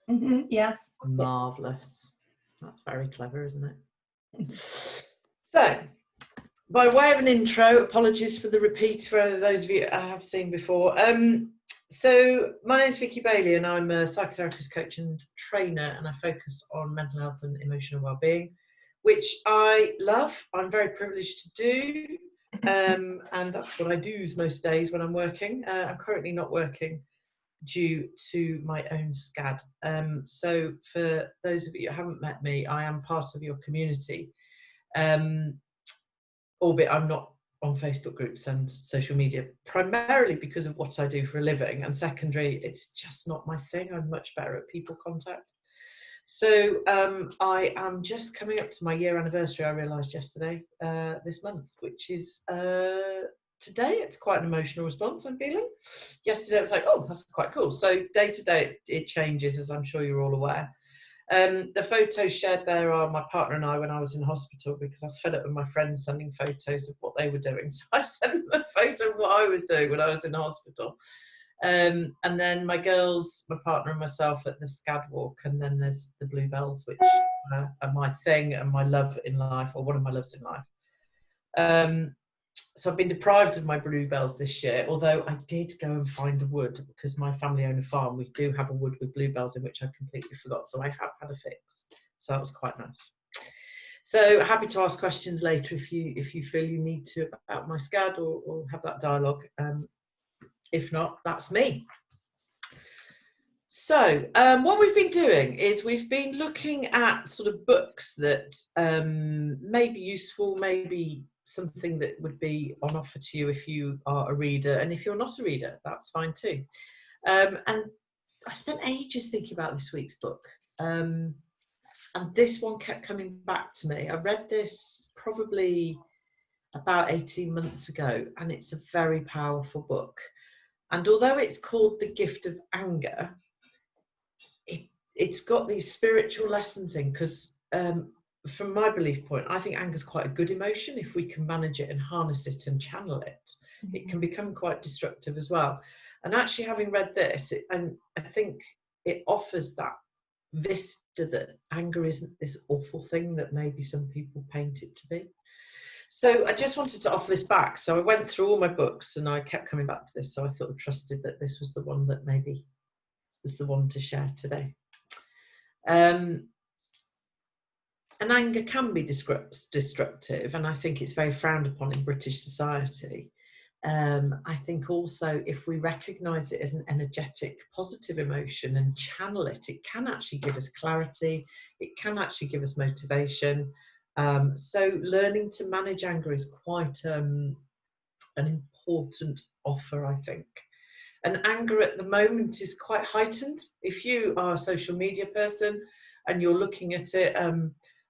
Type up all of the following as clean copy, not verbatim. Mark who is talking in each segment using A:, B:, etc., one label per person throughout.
A: Yes.
B: Marvellous. That's very clever, isn't it? So, by way of an intro, apologies for the repeat for those of you I have seen before. So my name is Vicky Bailey and I'm a psychotherapist, coach and trainer, and I focus on mental health and emotional well-being, which I love. I'm very privileged to do, and that's what I do most days when I'm working. I'm currently not working due to my own SCAD. So for those of you who haven't met me, I am part of your community. Albeit I'm not on Facebook groups and social media, primarily because of what I do for a living, and secondary, it's just not my thing. I'm much better at people contact. So I am just coming up to my year anniversary, I realised yesterday, this month, which is today. It's quite an emotional response I'm feeling. Yesterday it was like, oh, that's quite cool. So day to day it changes, as I'm sure you're all aware. The photos shared there are my partner and I when I was in hospital, because I was fed up with my friends sending photos of what they were doing. So I sent them a photo of what I was doing when I was in hospital. And then my girls, my partner and myself at the SCAD walk. And then there's the bluebells, which are my thing and my love in life, or one of my loves in life. So I've been deprived of my bluebells this year, although I did go and find a wood, because my family own a farm. We do have a wood with bluebells in, which I completely forgot. So I have had a fix. So that was quite nice. So happy to ask questions later if you feel you need to about my SCAD, or have that dialogue. If not, that's me. So what we've been doing is we've been looking at sort of books that may be useful, maybe something that would be on offer to you if you are a reader, and if you're not a reader, that's fine too. And I spent ages thinking about this week's book, and this one kept coming back to me. I read this probably about 18 months ago, and it's a very powerful book. And although it's called The Gift of Anger, it's got these spiritual lessons in, because from my belief point, I think anger is quite a good emotion. If we can manage it and harness it and channel it, it can become quite destructive as well. And actually, having read this, and I think it offers that vista that anger isn't this awful thing that maybe some people paint it to be. So I just wanted to offer this back. So I went through all my books and I kept coming back to this. So I thought, trusted that this was the one that maybe was the one to share today. And anger can be destructive, and I think it's very frowned upon in British society. I think also if we recognise it as an energetic, positive emotion and channel it, it can actually give us clarity, it can actually give us motivation. So learning to manage anger is quite an important offer, I think. And anger at the moment is quite heightened. If you are a social media person and you're looking at it,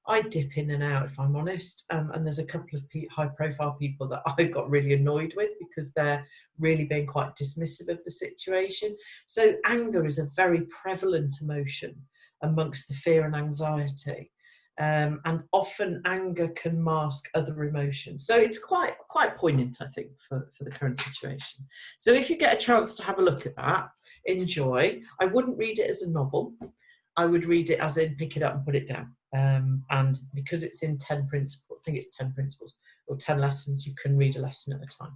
B: I dip in and out, if I'm honest. And there's a couple of high-profile people that I got really annoyed with because they're really being quite dismissive of the situation. So anger is a very prevalent emotion amongst the fear and anxiety. And often anger can mask other emotions. So it's quite poignant, I think, for the current situation. So if you get a chance to have a look at that, enjoy. I wouldn't read it as a novel. I would read it as in pick it up and put it down. And because it's in 10 principles, I think it's 10 principles or 10 lessons, you can read a lesson at a time.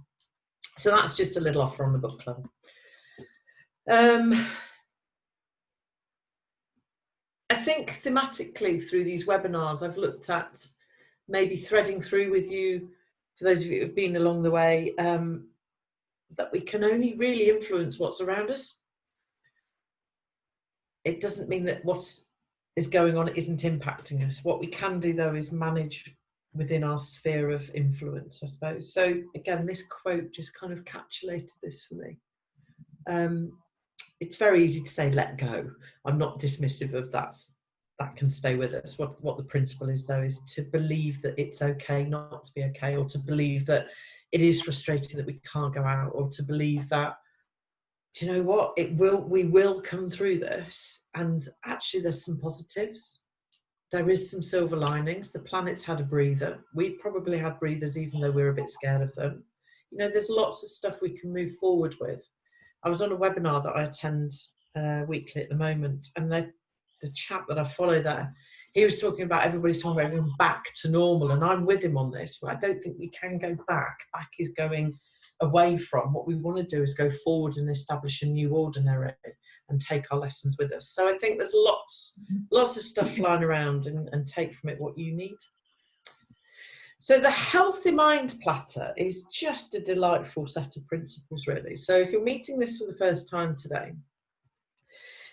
B: So that's just a little offer on the book club. I think thematically through these webinars, I've looked at maybe threading through with you, for those of you who have been along the way, that we can only really influence what's around us. It doesn't mean that what is going on isn't impacting us. What we can do, though, is manage within our sphere of influence, I suppose. So again, this quote just kind of encapsulated this for me. It's very easy to say, let go. I'm not dismissive of that. That can stay with us. What the principle is, though, is to believe that it's okay not to be okay, or to believe that it is frustrating that we can't go out, or to believe that, do you know what, we will come through this. And actually there's some positives. There is some silver linings. The planet's had a breather. We've probably had breathers even though we're a bit scared of them. You know, there's lots of stuff we can move forward with. I was on a webinar that I attend weekly at the moment, and chap that I follow there, he was talking about everybody's talking about going back to normal, and I'm with him on this. But I don't think we can go back. Back is going away from. What we want to do is go forward and establish a new ordinary and take our lessons with us. So I think there's lots of stuff flying around, and take from it what you need. So the Healthy Mind Platter is just a delightful set of principles, really. So if you're meeting this for the first time today,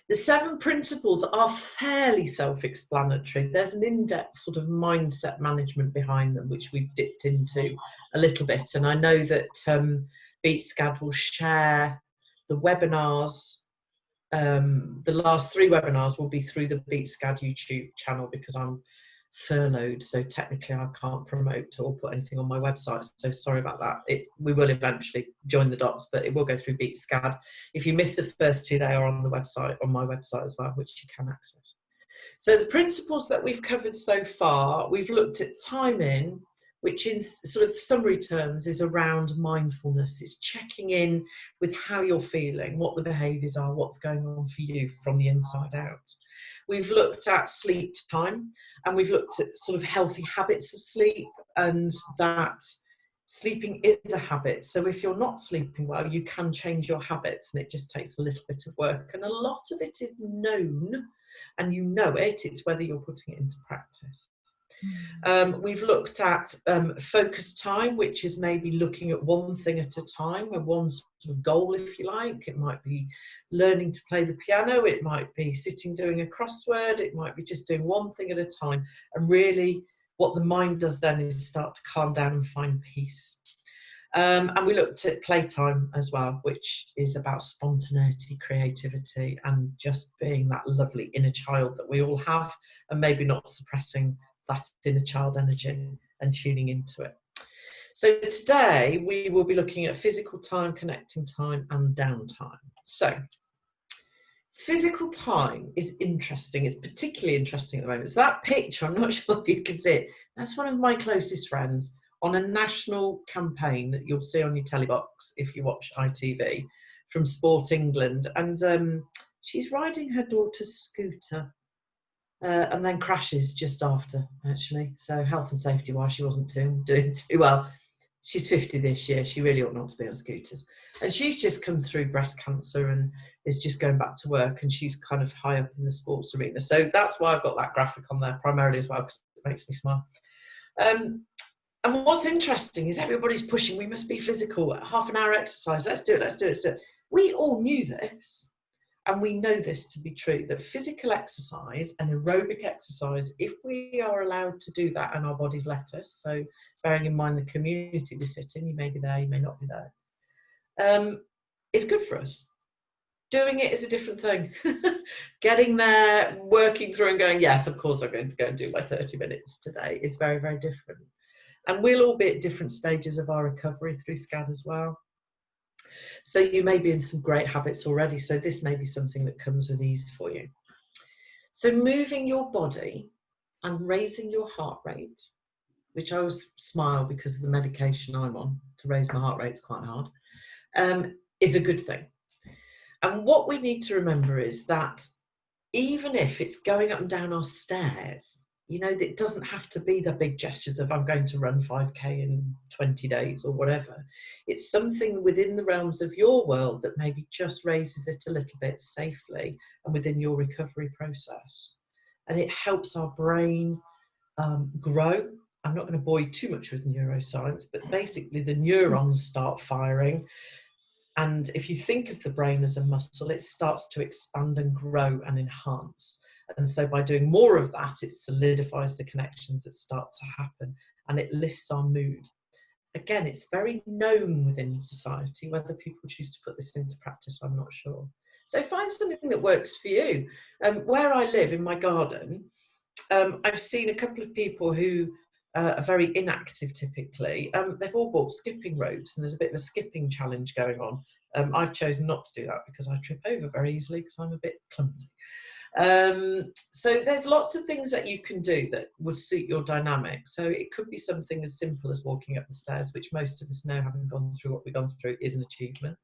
B: the 7 principles are fairly self-explanatory. There's an in-depth sort of mindset management behind them, which we've dipped into a little bit. And I know that Beat SCAD will share the webinars. The last 3 webinars will be through the Beat SCAD YouTube channel, because I'm furloughed, so technically I can't promote or put anything on my website, so sorry about that. We will eventually join the dots, but it will go through Beat SCAD. If you missed the first 2, they are on the website, on my website as well, which you can access. So the principles that we've covered so far, we've looked at time in, which in sort of summary terms is around mindfulness. It's checking in with how you're feeling, what the behaviours are, what's going on for you from the inside out. We've looked at sleep time, and we've looked at sort of healthy habits of sleep, and that sleeping is a habit. So if you're not sleeping well, you can change your habits, and it just takes a little bit of work. And a lot of it is known, and you know it. It's whether you're putting it into practice. We've looked at focus time, which is maybe looking at one thing at a time, or one sort of goal, if you like. It might be learning to play the piano, it might be sitting doing a crossword, it might be just doing one thing at a time. And really what the mind does then is start to calm down and find peace. And we looked at playtime as well, which is about spontaneity, creativity, and just being that lovely inner child that we all have, and maybe not suppressing that inner child energy and tuning into it. So today we will be looking at physical time, connecting time, and downtime. So physical time is interesting. It's particularly interesting at the moment. So that picture, I'm not sure if you can see it, that's one of my closest friends on a national campaign that you'll see on your telly box if you watch ITV, from Sport England. And she's riding her daughter's scooter. And then crashes just after, actually. So health and safety wise, she wasn't doing too well. She's 50 this year. She really ought not to be on scooters. And she's just come through breast cancer and is just going back to work, and she's kind of high up in the sports arena. So that's why I've got that graphic on there primarily as well, because it makes me smile. And what's interesting is everybody's pushing, we must be physical, half an hour exercise, let's do it. We all knew this. And we know this to be true, that physical exercise and aerobic exercise, if we are allowed to do that and our bodies let us, so bearing in mind the community we sit in, you may be there, you may not be there, it's good for us. Doing it is a different thing. Getting there, working through and going, yes, of course I'm going to go and do my 30 minutes today, is very, very different. And we'll all be at different stages of our recovery through SCAD as well. So you may be in some great habits already, so this may be something that comes with ease for you. So moving your body and raising your heart rate, which I always smile because of the medication I'm on to raise my heart rate, it's quite hard, is a good thing. And what we need to remember is that even if it's going up and down our stairs, you know, it doesn't have to be the big gestures of I'm going to run 5K in 20 days or whatever. It's something within the realms of your world that maybe just raises it a little bit safely and within your recovery process. And it helps our brain grow. I'm not going to bore you too much with neuroscience, but basically the neurons start firing. And if you think of the brain as a muscle, it starts to expand and grow and enhance. And so by doing more of that, it solidifies the connections that start to happen, and it lifts our mood. Again, it's very known within society. Whether people choose to put this into practice, I'm not sure. So find something that works for you. Where I live in my garden, I've seen a couple of people who are very inactive typically. They've all bought skipping ropes, and there's a bit of a skipping challenge going on. I've chosen not to do that because I trip over very easily because I'm a bit clumsy. So there's lots of things that you can do that would suit your dynamic. So it could be something as simple as walking up the stairs, which most of us know, having gone through what we've gone through, is an achievement,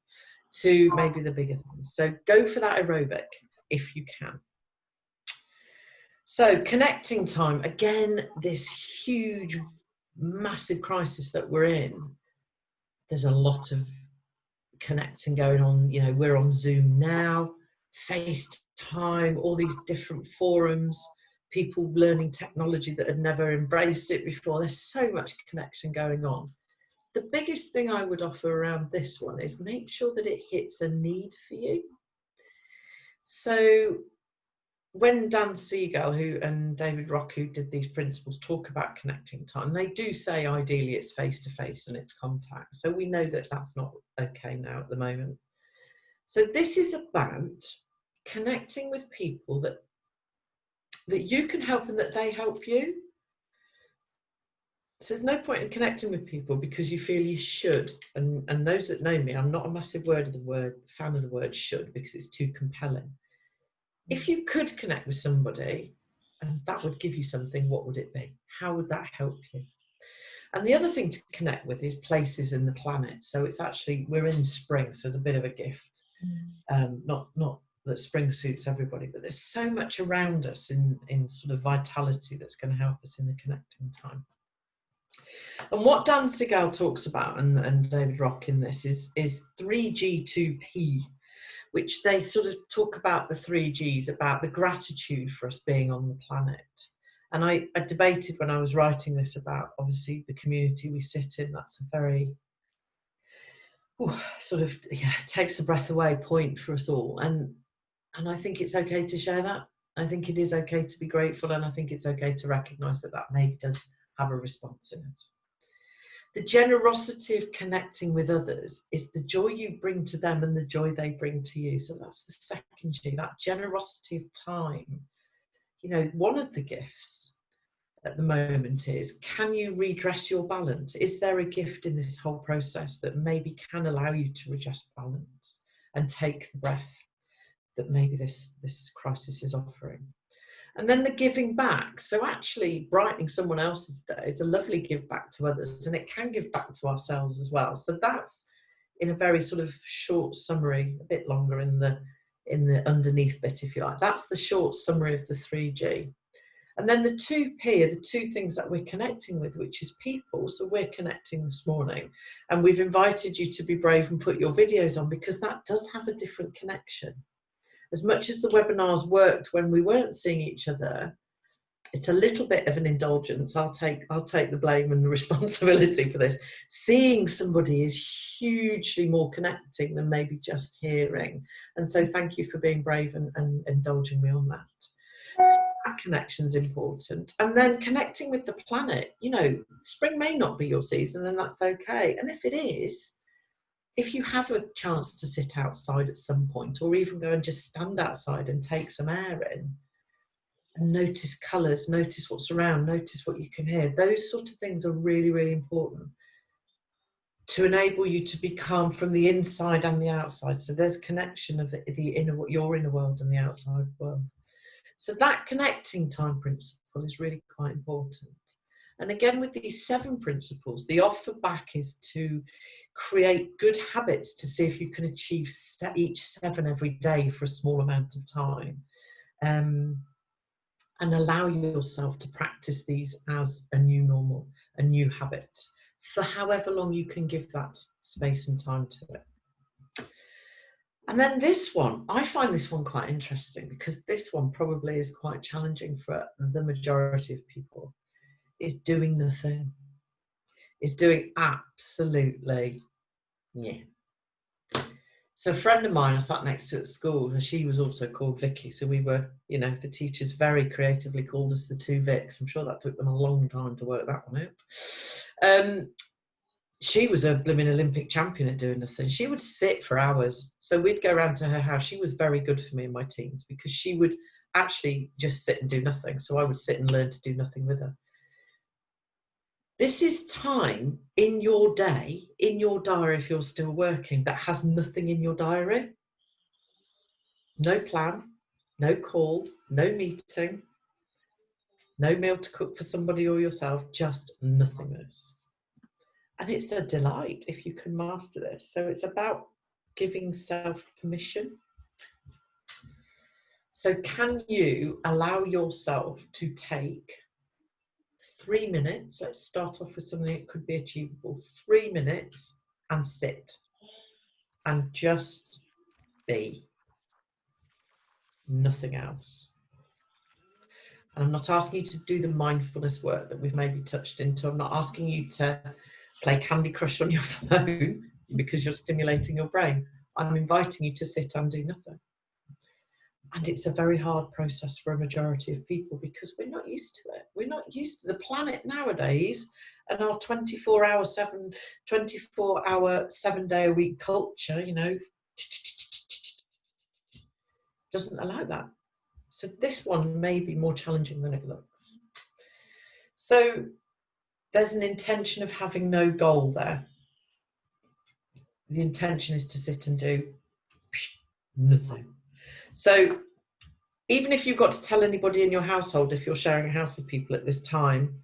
B: to maybe the bigger things. So go for that aerobic if you can. So connecting time, again, this huge, massive crisis that we're in. There's a lot of connecting going on. You know, we're on Zoom now, FaceTime, all these different forums, people learning technology that had never embraced it before. There's so much connection going on. The biggest thing I would offer around this one is make sure that it hits a need for you. So when Dan Siegel and David Rock, who did these principles, talk about connecting time, they do say ideally it's face-to-face and it's contact. So we know that that's not okay now at the moment. So this is about connecting with people that you can help and that they help you. So there's no point in connecting with people because you feel you should. And those that know me, I'm not a massive fan of the word should, because it's too compelling. If you could connect with somebody and that would give you something, what would it be? How would that help you? And the other thing to connect with is places in the planet. So it's actually, we're in spring, so it's a bit of a gift. Not that spring suits everybody, but there's so much around us in sort of vitality that's going to help us in the connecting time. And what Dan Siegel talks about, and David Rock in this, is 3G2P, which they sort of talk about the 3Gs, about the gratitude for us being on the planet. And I debated when I was writing this about, obviously, the community we sit in. That's a very takes a breath away point for us all. And I think it's okay to share that. I think it is okay to be grateful, and I think it's okay to recognise that maybe does have a response in it. The generosity of connecting with others is the joy you bring to them and the joy they bring to you. So that's the second G, that generosity of time. You know, one of the gifts at the moment is, can you redress your balance? Is there a gift in this whole process that maybe can allow you to redress balance and take the breath that maybe this crisis is offering? And then the giving back. So actually brightening someone else's day is a lovely give back to others, and it can give back to ourselves as well. So that's, in a very sort of short summary, a bit longer in the underneath bit, if you like. That's the short summary of the 3G. And then the 2P are the two things that we're connecting with, which is people. So we're connecting this morning, and we've invited you to be brave and put your videos on, because that does have a different connection. As much as the webinars worked when we weren't seeing each other, it's a little bit of an indulgence. I'll take the blame and the responsibility for this. Seeing somebody is hugely more connecting than maybe just hearing. And so thank you for being brave and indulging me on that. So that connection's important. And then connecting with the planet. You know, spring may not be your season, and that's okay. And if it is, if you have a chance to sit outside at some point, or even go and just stand outside and take some air in and notice colours, notice what's around, notice what you can hear, those sort of things are really, really important to enable you to be calm from the inside and the outside. So there's connection of the your inner world and the outside world. So that connecting time principle is really quite important. And again, with these 7 principles, the offer back is to create good habits to see if you can achieve each 7 every day for a small amount of time, and allow yourself to practice these as a new normal, a new habit, for however long you can give that space and time to it. And then this one, I find this one quite interesting, because this one probably is quite challenging for the majority of people, is doing nothing. Is doing absolutely, yeah. So a friend of mine I sat next to at school, and she was also called Vicky. So we were, you know, the teachers very creatively called us the 2 Vics. I'm sure that took them a long time to work that one out. She was a blooming Olympic champion at doing nothing. She would sit for hours. So we'd go around to her house. She was very good for me in my teens, because she would actually just sit and do nothing. So I would sit and learn to do nothing with her. This is time in your day, in your diary, if you're still working, that has nothing in your diary. No plan, no call, no meeting, no meal to cook for somebody or yourself, just nothingness. And it's a delight if you can master this. So it's about giving self permission. So can you allow yourself to take 3 minutes? Let's start off with something that could be achievable. 3 minutes and sit and just be, nothing else. And I'm not asking you to do the mindfulness work that we've maybe touched into. I'm not asking you to play Candy Crush on your phone because you're stimulating your brain. I'm inviting you to sit and do nothing. And it's a very hard process for a majority of people because we're not used to it. We're not used to the planet nowadays, and our 24-hour, 7-day-a-week culture, you know, doesn't allow that. So this one may be more challenging than it looks. So there's an intention of having no goal there. The intention is to sit and do nothing. So even if you've got to tell anybody in your household, if you're sharing a house with people at this time,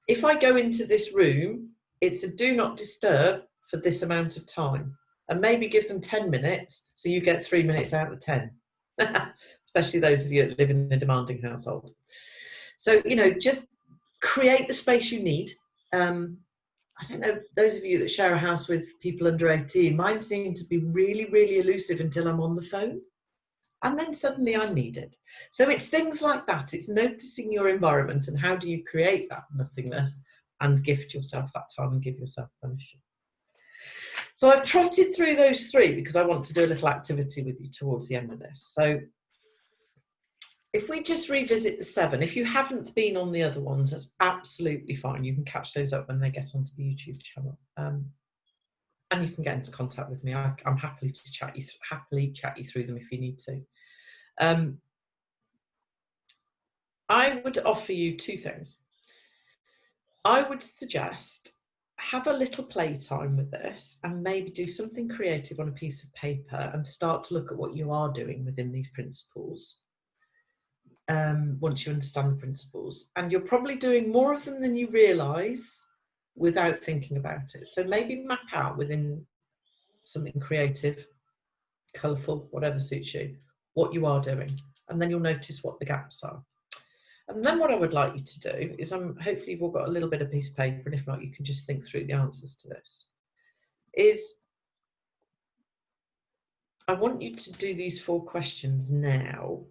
B: if I go into this room, it's a do not disturb for this amount of time. And maybe give them 10 minutes, so you get 3 minutes out of 10. Especially those of you that live in a demanding household. So, you know, just create the space you need. I don't know, those of you that share a house with people under 18, mine seem to be really, really elusive until I'm on the phone. And then suddenly I'm needed. So it's things like that. It's noticing your environment and how do you create that nothingness and gift yourself that time and give yourself permission. So I've trotted through those 3 because I want to do a little activity with you towards the end of this. So if we just revisit the 7, if you haven't been on the other ones, that's absolutely fine. You can catch those up when they get onto the YouTube channel. And you can get into contact with me. I'm happy to chat you through them if you need to. I would offer you 2 things. I would suggest have a little playtime with this and maybe do something creative on a piece of paper and start to look at what you are doing within these principles. Once you understand the principles, and you're probably doing more of them than you realise without thinking about it. So maybe map out within something creative, colourful, whatever suits you, what you are doing, and then you'll notice what the gaps are. And then what I would like you to do is, hopefully you've all got a little bit of piece of paper, and if not, you can just think through the answers to this, is I want you to do these 4 questions now,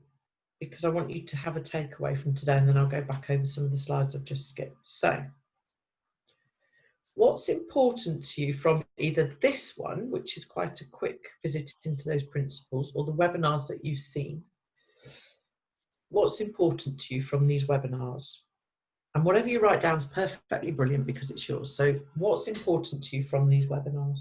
B: because I want you to have a takeaway from today, and then I'll go back over some of the slides I've just skipped. So, what's important to you from either this one, which is quite a quick visit into those principles, or the webinars that you've seen? What's important to you from these webinars? And whatever you write down is perfectly brilliant because it's yours. So, what's important to you from these webinars?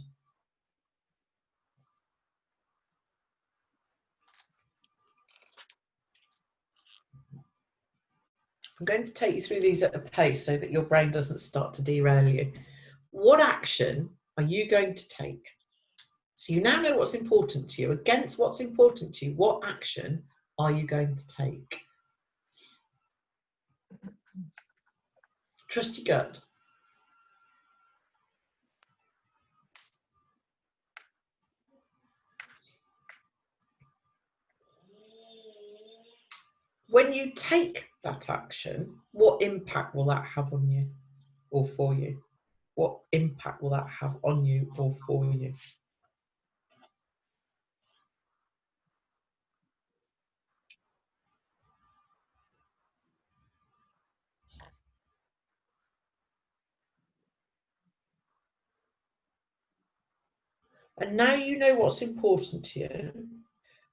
B: I'm going to take you through these at a pace so that your brain doesn't start to derail you. What action are you going to take? So you now know what's important to you. Against what's important to you, what action are you going to take? Trust your gut. When you take that action, what impact will that have on you or for you? What impact will that have on you or for you? And now you know what's important to you,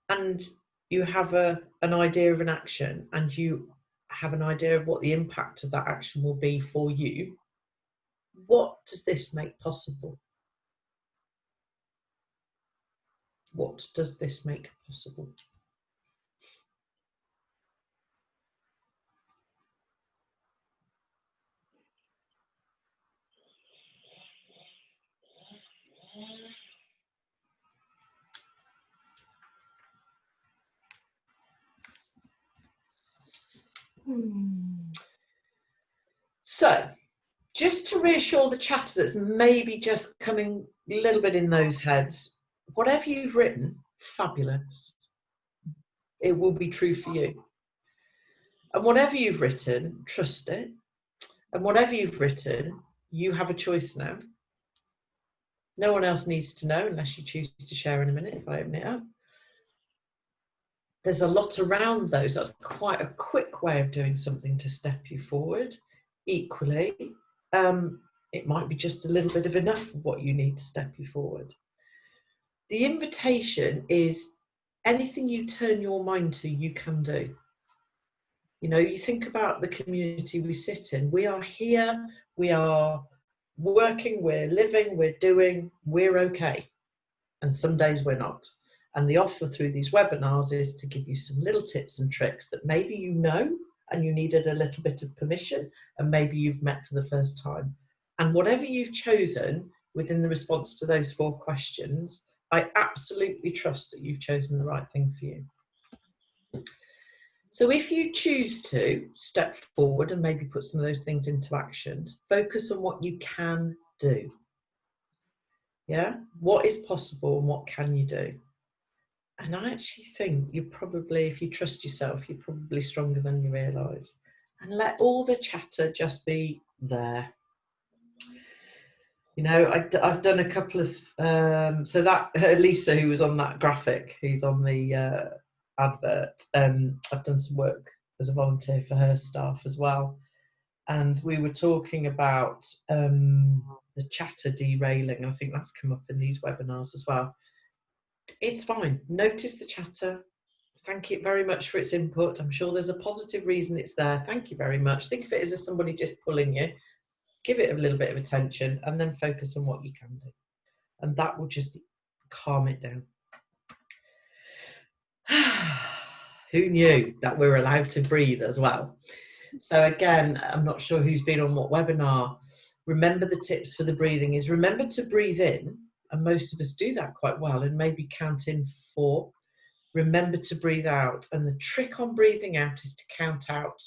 B: and you have an idea of an action, and you have an idea of what the impact of that action will be for you. What does this make possible? What does this make possible? So, just to reassure the chatter that's maybe just coming a little bit in those heads, whatever you've written, fabulous. It will be true for you. And whatever you've written, trust it. And whatever you've written, you have a choice now. No one else needs to know unless you choose to share in a minute if I open it up. There's a lot around those. That's quite a quick way of doing something to step you forward. Equally, it might be just a little bit of enough of what you need to step you forward. The invitation is anything you turn your mind to, you can do. You know, you think about the community we sit in. We are here, we are working, we're living, we're doing, we're okay. And some days we're not. And the offer through these webinars is to give you some little tips and tricks that maybe you know and you needed a little bit of permission, and maybe you've met for the first time. And whatever you've chosen within the response to those 4 questions, I absolutely trust that you've chosen the right thing for you. So if you choose to step forward and maybe put some of those things into action, focus on what you can do. Yeah, what is possible and what can you do? And I actually think you're probably, if you trust yourself, you're probably stronger than you realise. And let all the chatter just be there. You know, I've done a couple of, so that Lisa, who was on that graphic, who's on the advert, I've done some work as a volunteer for her staff as well. And we were talking about the chatter derailing. I think that's come up in these webinars as well. It's fine. Notice the chatter. Thank it very much for its input. I'm sure there's a positive reason it's there. Thank you very much. Think of it as somebody just pulling you. Give it a little bit of attention and then focus on what you can do. And that will just calm it down. Who knew that we're allowed to breathe as well? So again, I'm not sure who's been on what webinar. Remember the tips for the breathing is remember to breathe in, and most of us do that quite well, and maybe count in for 4. Remember to breathe out, and the trick on breathing out is to count out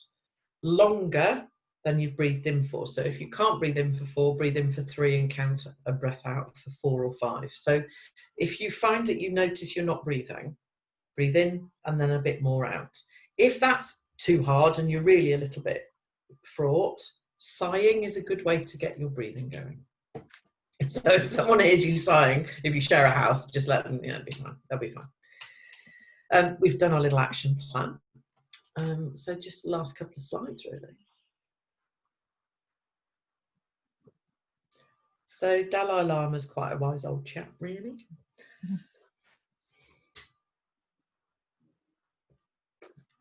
B: longer than you've breathed in for. So if you can't breathe in for 4, breathe in for 3 and count a breath out for 4 or 5. So if you find that you notice you're not breathing, breathe in and then a bit more out. If that's too hard and you're really a little bit fraught, sighing is a good way to get your breathing going. So if someone hears you sighing, if you share a house, just let them, it'll be fine. They'll be fine. We've done our little action plan. So just the last couple of slides, really. So Dalai Lama's quite a wise old chap, really.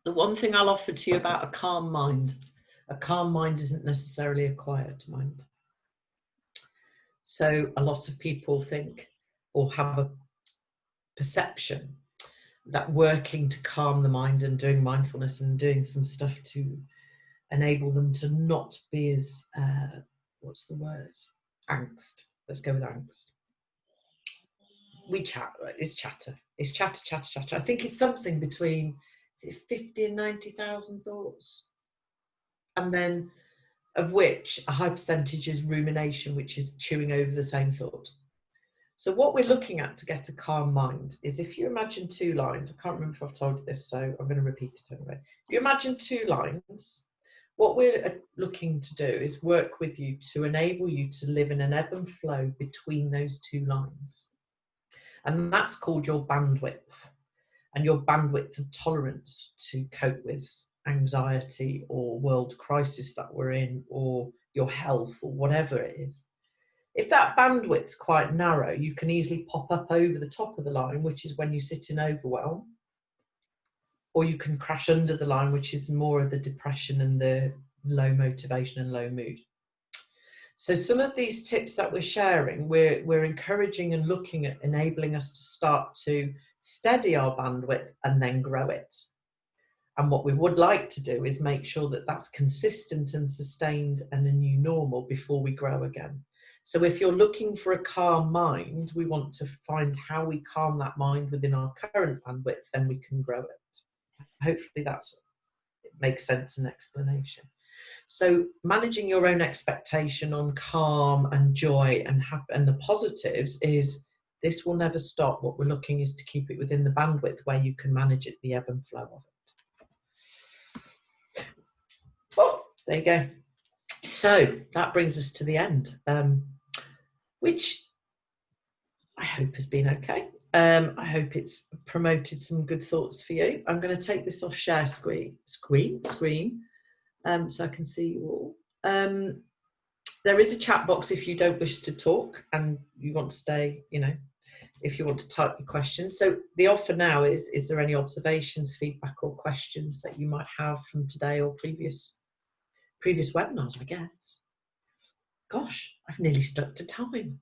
B: The one thing I'll offer to you about a calm mind isn't necessarily a quiet mind. So a lot of people think or have a perception that working to calm the mind and doing mindfulness and doing some stuff to enable them to not be as, what's the word? Angst. Let's go with angst. We chat, right? It's chatter. It's chatter, chatter, chatter. I think it's something between 50 and 90,000 thoughts. And then of which a high percentage is rumination, which is chewing over the same thought. So what we're looking at to get a calm mind is if you imagine 2 lines, I can't remember if I've told you this, so I'm going to repeat it anyway. If you imagine 2 lines, what we're looking to do is work with you to enable you to live in an ebb and flow between those 2 lines. And that's called your bandwidth, and your bandwidth of tolerance to cope with anxiety or world crisis that we're in, or your health, or whatever it is. If that bandwidth's quite narrow, you can easily pop up over the top of the line, which is when you sit in overwhelm, or you can crash under the line, which is more of the depression and the low motivation and low mood. So some of these tips that we're sharing, we're encouraging and looking at enabling us to start to steady our bandwidth and then grow it. And what we would like to do is make sure that that's consistent and sustained and a new normal before we grow again. So if you're looking for a calm mind, we want to find how we calm that mind within our current bandwidth, then we can grow it. Hopefully it makes sense and explanation. So managing your own expectation on calm and joy and the positives is This will never stop. What we're looking is to keep it within the bandwidth where you can manage it, the ebb and flow of it. Oh, there you go. So that brings us to the end, which I hope has been okay. I hope it's promoted some good thoughts for you. I'm going to take this off share screen, so I can see you all. There is a chat box if you don't wish to talk and you want to stay, if you want to type your questions. So the offer now is there any observations, feedback or questions that you might have from today or previous webinars, I guess. Gosh, I've nearly stuck to time.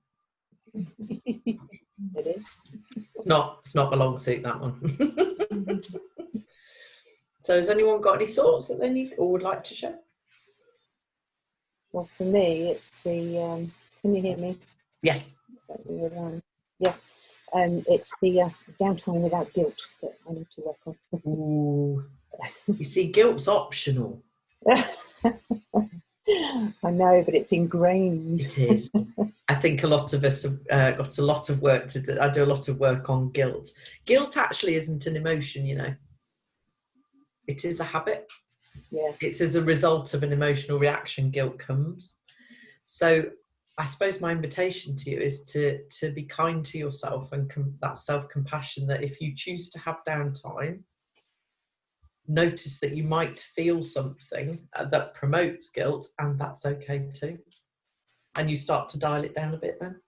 B: It's not a long suit, that one. So has anyone got any thoughts that they need or would like to share?
A: Well, for me, it's the, can you hear me?
B: Yes.
A: Yes, it's the downtime without guilt that I need to work on.
B: Ooh. You see, guilt's optional.
A: I know, but it's ingrained.
B: It is. I think a lot of us have got a lot of work to do. I do a lot of work on guilt. Guilt actually isn't an emotion, It is a habit.
A: Yeah.
B: It's as a result of an emotional reaction, guilt comes. So I suppose my invitation to you is to be kind to yourself and that self-compassion, that if you choose to have downtime, notice that you might feel something that promotes guilt, and that's okay too. And you start to dial it down a bit then.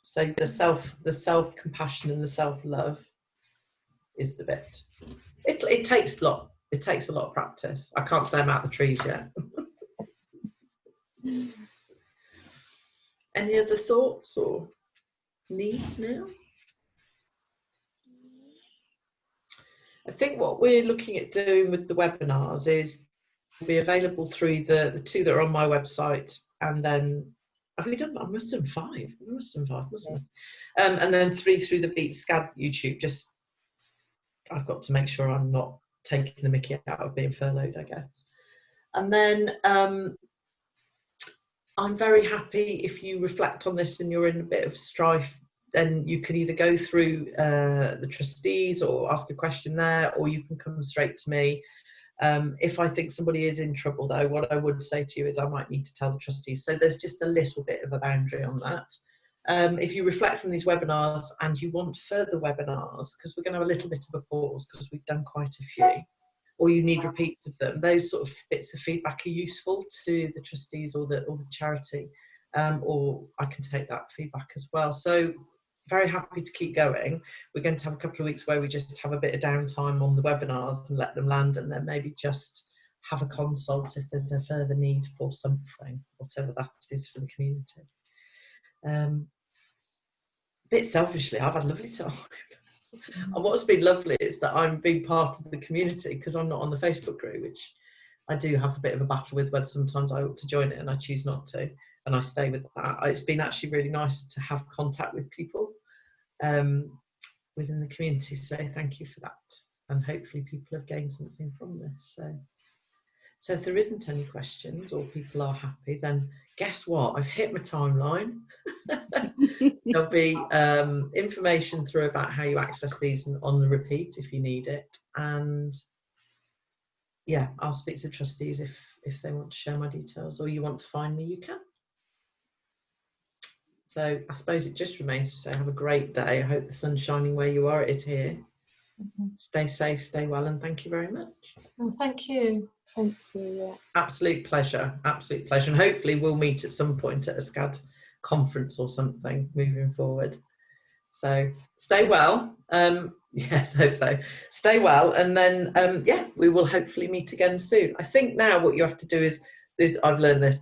B: So the self-compassion and the self-love is the bit. It takes a lot. It takes a lot of practice. I can't say I'm out the trees yet. Any other thoughts or needs now? I think what we're looking at doing with the webinars is be available through the two that are on my website, and then have we done? I must have done 5. We must have done 5, mustn't we? And then 3 through the Beat SCAD YouTube. Just I've got to make sure I'm not taking the mickey out of being furloughed, I guess. And then I'm very happy if you reflect on this and you're in a bit of strife, then you can either go through the trustees or ask a question there, or you can come straight to me. If I think somebody is in trouble, though, what I would say to you is I might need to tell the trustees. So there's just a little bit of a boundary on that. If you reflect from these webinars and you want further webinars, because we're going to have a little bit of a pause because we've done quite a few, or you need repeats of them, those sort of bits of feedback are useful to the trustees or the charity, or I can take that feedback as well. So very happy to keep going. We're going to have a couple of weeks where we just have a bit of downtime on the webinars and let them land, and then maybe just have a consult if there's a further need for something, whatever that is for the community. A bit selfishly, I've had a lovely time. And what's been lovely is that I'm being part of the community, because I'm not on the Facebook group, which I do have a bit of a battle with, whether sometimes I ought to join it and I choose not to, and I stay with that. It's been actually really nice to have contact with people within the community, so thank you for that, and hopefully people have gained something from this. So if there isn't any questions or people are happy, then guess what? I've hit my timeline. There'll be information through about how you access these on the repeat if you need it. And yeah, I'll speak to the trustees if they want to share my details, or you want to find me, you can. So I suppose it just remains to say have a great day. I hope the sun's shining where you are. It is here. Stay safe, stay well, and thank you very much.
C: Well, thank you.
A: Thank you. Yeah.
B: Absolute pleasure, absolute pleasure. And hopefully we'll meet at some point at a SCAD conference or something moving forward. So stay well. Yes, I hope so. Stay well, and then yeah, we will hopefully meet again soon. I think now what you have to do is I've learned this.